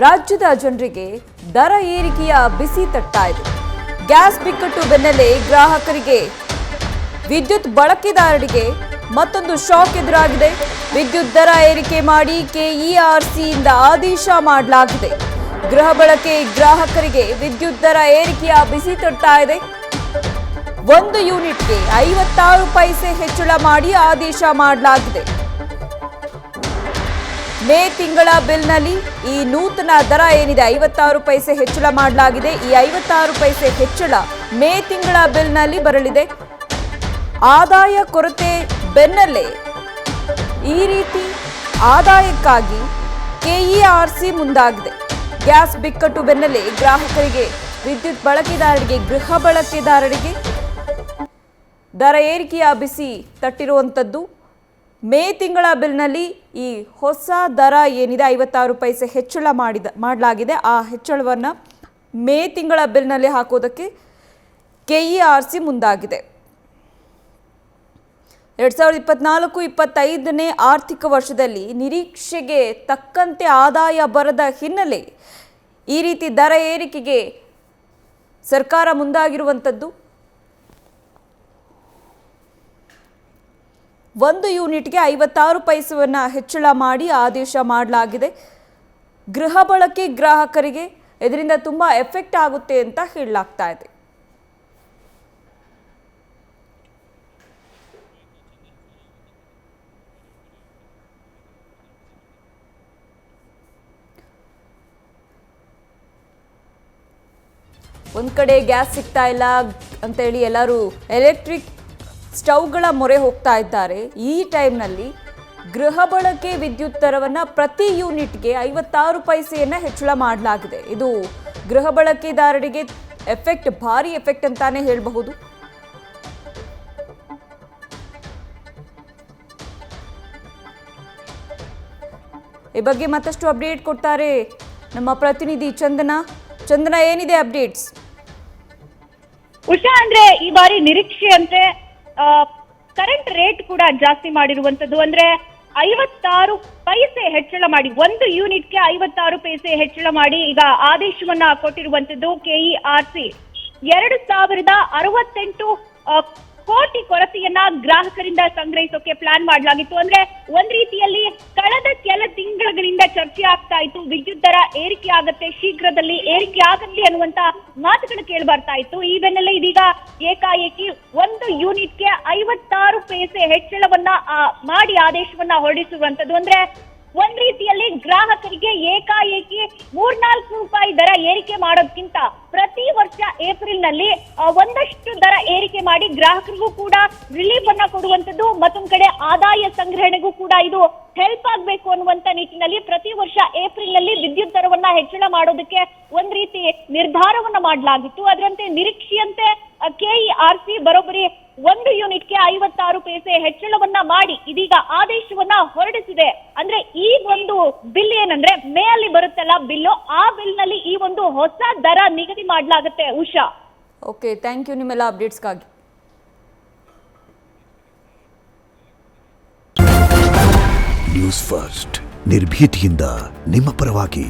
ರಾಜ್ಯದ ಜನರಿಗೆ ದರ ಏರಿಕೆಯ ಬಿಸಿ ತಟ್ತಾ ಇದೆ. ಗ್ಯಾಸ್ ಬಿಕ್ಕಟ್ಟು ಬೆನ್ನಲ್ಲೇ ಗ್ರಾಹಕರಿಗೆ, ವಿದ್ಯುತ್ ಬಳಕೆದಾರರಿಗೆ ಮತ್ತೊಂದು ಶಾಕ್ ಎದುರಾಗಿದೆ. ವಿದ್ಯುತ್ ದರ ಏರಿಕೆ ಮಾಡಿ ಕೆಇಆರ್ಸಿಯಿಂದ ಆದೇಶ ಮಾಡಲಾಗಿದೆ. ಗೃಹ ಬಳಕೆ ಗ್ರಾಹಕರಿಗೆ ವಿದ್ಯುತ್ ದರ ಏರಿಕೆಯ ಬಿಸಿ ತಟ್ತಾ ಇದೆ. 1 ಯೂನಿಟ್ಗೆ 56 ಪೈಸೆ ಹೆಚ್ಚಳ ಮಾಡಿ ಆದೇಶ ಮಾಡಲಾಗಿದೆ. ಮೇ ತಿಂಗಳ ಬಿಲ್ನಲ್ಲಿ ಈ ನೂತನ ದರ ಏನಿದೆ 56 ಪೈಸೆ ಹೆಚ್ಚಳ ಮಾಡಲಾಗಿದೆ. ಈ 56 ಪೈಸೆ ಹೆಚ್ಚಳ ಮೇ ತಿಂಗಳ ಬಿಲ್ನಲ್ಲಿ ಬರಲಿದೆ. ಆದಾಯ ಕೊರತೆ ಬೆನ್ನಲ್ಲೇ ಈ ರೀತಿ ಆದಾಯಕ್ಕಾಗಿ ಕೆಇಆರ್ಸಿ ಮುಂದಾಗಿದೆ. ಗ್ಯಾಸ್ ಬಿಕ್ಕಟ್ಟು ಬೆನ್ನಲ್ಲೇ ಗ್ರಾಹಕರಿಗೆ, ವಿದ್ಯುತ್ ಬಳಕೆದಾರರಿಗೆ, ಗೃಹ ಬಳಕೆದಾರರಿಗೆ ದರ ಏರಿಕೆಯ ಬಿಸಿ ತಟ್ಟಿರುವಂಥದ್ದು. ಮೇ ತಿಂಗಳ ಬಿಲ್ನಲ್ಲಿ ಈ ಹೊಸ ದರ ಏನಿದೆ 56 ಪೈಸೆ ಹೆಚ್ಚಳ ಮಾಡಲಾಗಿದೆ. ಆ ಹೆಚ್ಚಳವನ್ನು ಮೇ ತಿಂಗಳ ಬಿಲ್ನಲ್ಲಿ ಹಾಕೋದಕ್ಕೆ ಕೆಇಆರ್ಸಿ ಮುಂದಾಗಿದೆ. 2024-25ನೇ ಆರ್ಥಿಕ ವರ್ಷದಲ್ಲಿ ನಿರೀಕ್ಷೆಗೆ ತಕ್ಕಂತೆ ಆದಾಯ ಬರದ ಹಿನ್ನೆಲೆ ಈ ರೀತಿ ದರ ಏರಿಕೆಗೆ ಸರ್ಕಾರ ಮುಂದಾಗಿರುವಂಥದ್ದು. 1 ಯೂನಿಟ್ಗೆ 56 ಪೈಸೆಯನ್ನು ಹೆಚ್ಚಳ ಮಾಡಿ ಆದೇಶ ಮಾಡಲಾಗಿದೆ. ಗೃಹ ಬಳಕೆ ಗ್ರಾಹಕರಿಗೆ ಇದರಿಂದ ತುಂಬ ಎಫೆಕ್ಟ್ ಆಗುತ್ತೆ ಅಂತ ಹೇಳಲಾಗ್ತಾ ಇದೆ. ಒಂದು ಕಡೆ ಗ್ಯಾಸ್ ಸಿಗ್ತಾ ಇಲ್ಲ ಅಂತೇಳಿ ಎಲ್ಲರೂ ಎಲೆಕ್ಟ್ರಿಕ್ ಸ್ಟವ್ಗಳ ಮೊರೆ ಹೋಗ್ತಾ ಇದ್ದಾರೆ. ಈ ಟೈಮ್ನಲ್ಲಿ ಗೃಹ ಬಳಕೆ ವಿದ್ಯುತ್ ದರವನ್ನು ಪ್ರತಿ ಯೂನಿಟ್ಗೆ 56 ಪೈಸೆಯನ್ನು ಹೆಚ್ಚಳ ಮಾಡಲಾಗಿದೆ. ಇದು ಗೃಹ ಬಳಕೆದಾರರಿಗೆ ಭಾರಿ ಎಫೆಕ್ಟ್ ಅಂತಾನೆ ಹೇಳಬಹುದು. ಈ ಬಗ್ಗೆ ಮತ್ತಷ್ಟು ಅಪ್ಡೇಟ್ ಕೊಡ್ತಾರೆ ನಮ್ಮ ಪ್ರತಿನಿಧಿ ಚಂದನ, ಏನಿದೆ ಅಪ್ಡೇಟ್ಸ್? ಉಷಾ, ಅಂದ್ರೆ ಈ ಬಾರಿ ನಿರೀಕ್ಷೆಯಂತೆ ಕರೆಂಟ್ ರೇಟ್ ಕೂಡ ಜಾಸ್ತಿ ಮಾಡಿರುವಂತದ್ದು. ಅಂದ್ರೆ 56 ಪೈಸೆ ಹೆಚ್ಚಳ ಮಾಡಿ, 1 ಯೂನಿಟ್ಗೆ 56 ಪೈಸೆ ಹೆಚ್ಚಳ ಮಾಡಿ ಈಗ ಆದೇಶವನ್ನ ಕೊಟ್ಟಿರುವಂತದ್ದು ಕೆಇಆರ್ಸಿ. 2068 ಕೋಟಿ ಕೊರತೆಯನ್ನ ಗ್ರಾಹಕರಿಂದ ಸಂಗ್ರಹಿಸೋಕೆ ಪ್ಲಾನ್ ಮಾಡಲಾಗಿತ್ತು. ಅಂದ್ರೆ ಒಂದ್ ರೀತಿಯಲ್ಲಿ ಕಳೆದ ಕೆಲ ತಿಂಗಳುಗಳಿಂದ ಚರ್ಚೆ ಆಗ್ತಾ ಇತ್ತು, ವಿದ್ಯುತ್ ದರ ಏರಿಕೆ ಆಗತ್ತೆ, ಶೀಘ್ರದಲ್ಲಿ ಏರಿಕೆ ಆಗತ್ತೆ ಅನ್ನುವಂತ ಮಾತುಗಳು ಕೇಳಿ ಬರ್ತಾ ಇತ್ತು. ಈ ಬೆನ್ನಲ್ಲೇ ಇದೀಗ ಏಕಾಏಕಿ 1 ಯೂನಿಟ್ಗೆ 56 ಪೈಸೆ ಹೆಚ್ಚಳವನ್ನ ಮಾಡಿ ಆದೇಶವನ್ನ ಹೊರಡಿಸಿರುವಂತದ್ದು. ಅಂದ್ರೆ ಒಂದ್ ರೀತಿಯಲ್ಲಿ ಗ್ರಾಹಕರಿಗೆ ಏಕಾಏಕಿ 3-4 ರೂಪಾಯಿ ದರ ಏರಿಕೆ ಮಾಡೋದಕ್ಕಿಂತ ಪ್ರತಿ ವರ್ಷ ಏಪ್ರಿಲ್ ನಲ್ಲಿ ಒಂದಷ್ಟು ದರ ಏರಿಕೆ ಮಾಡಿ ಗ್ರಾಹಕರಿಗೂ ಕೂಡ ರಿಲೀಫ್ ಅನ್ನ ಕೊಡುವಂತದ್ದು, ಮತ್ತೊಂದ್ ಕಡೆ ಆದಾಯ ಸಂಗ್ರಹಣೆಗೂ ಕೂಡ ಇದು ಹೆಲ್ಪ್ ಆಗ್ಬೇಕು ಅನ್ನುವಂತ ನಿಟ್ಟಿನಲ್ಲಿ ಪ್ರತಿ ವರ್ಷ ಏಪ್ರಿಲ್ ನಲ್ಲಿ ವಿದ್ಯುತ್ ದರವನ್ನ ಹೆಚ್ಚಳ ಮಾಡೋದಕ್ಕೆ ಒಂದ್ ರೀತಿ ನಿರ್ಧಾರವನ್ನ ಮಾಡಲಾಗಿತ್ತು. ಅದರಂತೆ ನಿರೀಕ್ಷೆಯಂತೆ ಕೆಇಆರ್ಸಿ ಬರೋಬ್ಬರಿ 1 ಯೂನಿಟ್ಗೆ 56 ಪೈಸೆ ಹೆಚ್ಚಳವನ್ನ ಮಾಡಿ ಇದೀಗ ಆದೇಶವನ್ನ ಹೊರಡಿಸಿದೆ. ಅಂದ್ರೆ ಈ ಒಂದು ಬಿಲ್ ಏನಂದ್ರೆ ಮೇ ಅಲ್ಲಿ ಬರುತ್ತಲ್ಲ ಬಿಲ್ಲು, ಆ ಬಿಲ್ ನಲ್ಲಿ ಈ ಒಂದು ಹೊಸ ದರ ನಿಗದಿ ಮಾಡಲಾಗುತ್ತೆ. ಉಷಾ, ಓಕೆ, ಥ್ಯಾಂಕ್ ಯು ನಿಮ್ಮೆಲ್ಲ ಅಪ್ಡೇಟ್ಸ್ಗಾಗಿ. ನ್ಯೂಸ್ ಫಸ್ಟ್, ನಿರ್ಭೀತಿಯಿಂದ ನಿಮ್ಮ ಪರವಾಗಿ.